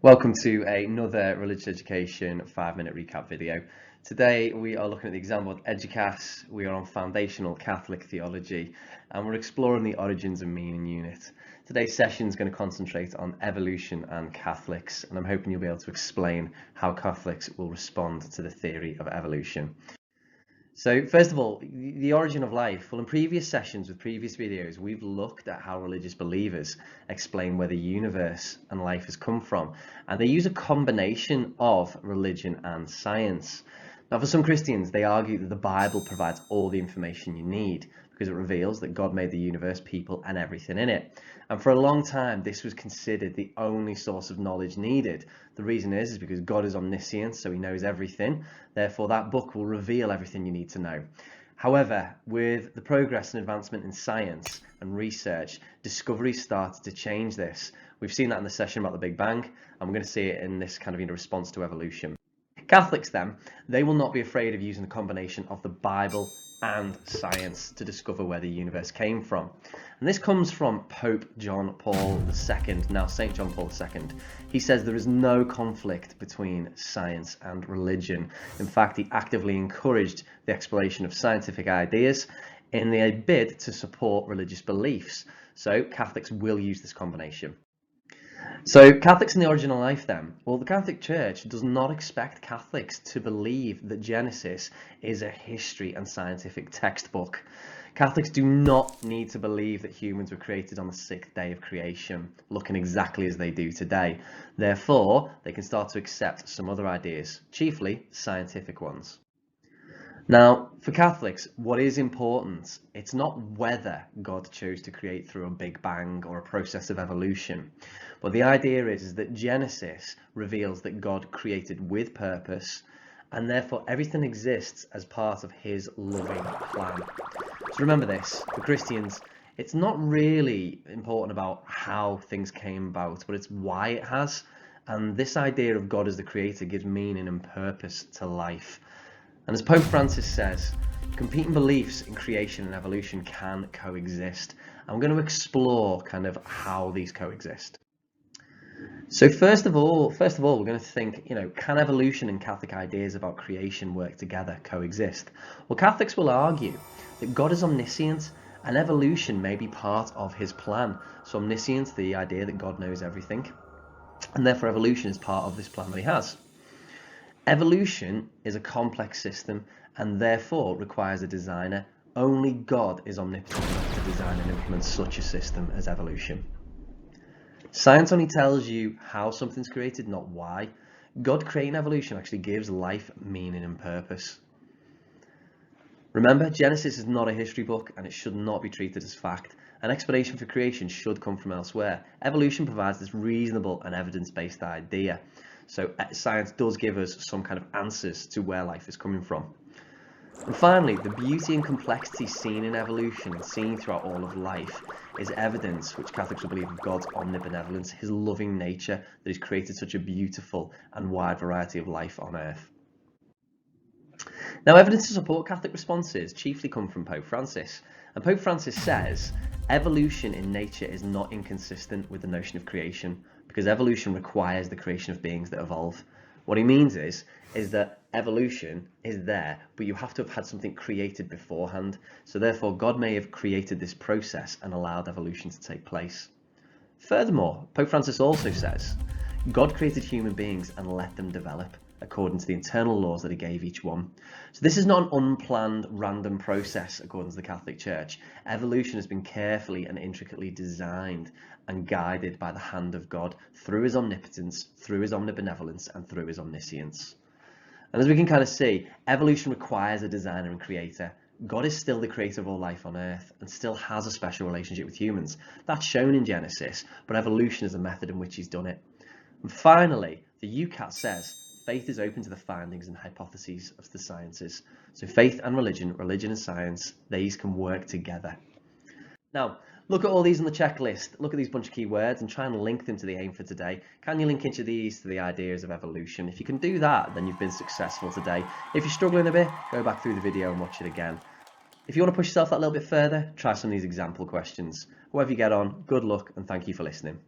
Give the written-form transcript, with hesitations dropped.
Welcome to another religious education 5-minute recap video. Today we are looking at the example of Eduqas. We are on foundational Catholic theology and we're exploring the origins of meaning unit. Today's session is going to concentrate on evolution and Catholics, and I'm hoping you'll be able to explain how Catholics will respond to the theory of evolution. So first of all, the origin of life. Well, in previous sessions with previous videos, we've looked at how religious believers explain where the universe and life has come from, and they use a combination of religion and science. Now, for some Christians, they argue that the Bible provides all the information you need because it reveals that God made the universe, people, and everything in it. And for a long time, this was considered the only source of knowledge needed. The reason is because God is omniscient, so he knows everything. Therefore, that book will reveal everything you need to know. However, with the progress and advancement in science and research, discovery started to change this. We've seen that in the session about the Big Bang, and we're going to see it in this kind of response to evolution. Catholics then, they will not be afraid of using the combination of the Bible and science to discover where the universe came from. And this comes from Pope John Paul II, now St. John Paul II. He says there is no conflict between science and religion. In fact, he actively encouraged the exploration of scientific ideas in a bid to support religious beliefs. So Catholics will use this combination. So Catholics in the origin of life then, well, the Catholic Church does not expect Catholics to believe that Genesis is a history and scientific textbook. Catholics do not need to believe that humans were created on the 6th day of creation, looking exactly as they do today. Therefore, they can start to accept some other ideas, chiefly scientific ones. Now, for Catholics, what is important, it's not whether God chose to create through a Big Bang or a process of evolution, but the idea is that Genesis reveals that God created with purpose, and therefore everything exists as part of his loving plan. So remember this, for Christians, it's not really important about how things came about, but it's why it has, and this idea of God as the creator gives meaning and purpose to life. And as Pope Francis says, competing beliefs in creation and evolution can coexist. I'm going to explore kind of how these coexist. So first of all, we're going to think, can evolution and Catholic ideas about creation work together, coexist? Well, Catholics will argue that God is omniscient and evolution may be part of his plan. So omniscience, the idea that God knows everything, and therefore evolution is part of this plan that he has. Evolution is a complex system and therefore requires a designer. Only God is omnipotent enough to design and implement such a system as evolution. Science only tells you how something's created, not why. God creating evolution actually gives life meaning and purpose. Remember, Genesis is not a history book and it should not be treated as fact. An explanation for creation should come from elsewhere. Evolution provides this reasonable and evidence-based idea. So science does give us some kind of answers to where life is coming from. And finally, the beauty and complexity seen in evolution and seen throughout all of life is evidence which Catholics will believe of God's omnibenevolence, his loving nature that he's created such a beautiful and wide variety of life on earth. Now, evidence to support Catholic responses chiefly come from Pope Francis. And Pope Francis says, evolution in nature is not inconsistent with the notion of creation because evolution requires the creation of beings that evolve. What he means is that evolution is there, but you have to have had something created beforehand. So therefore, God may have created this process and allowed evolution to take place. Furthermore, Pope Francis also says, God created human beings and let them develop according to the internal laws that he gave each one. So this is not an unplanned, random process according to the Catholic Church. Evolution has been carefully and intricately designed and guided by the hand of God through his omnipotence, through his omnibenevolence, and through his omniscience. And as we can kind of see, evolution requires a designer and creator. God is still the creator of all life on earth and still has a special relationship with humans. That's shown in Genesis, but evolution is the method in which he's done it. And finally, the Eduqas says, faith is open to the findings and hypotheses of the sciences. So faith and religion and science, these can work together. Now, look at all these on the checklist. Look at these bunch of keywords and try and link them to the aim for today. Can you link each of these to the ideas of evolution? If you can do that, then you've been successful today. If you're struggling a bit, go back through the video and watch it again. If you want to push yourself that little bit further, try some of these example questions. However you get on, good luck and thank you for listening.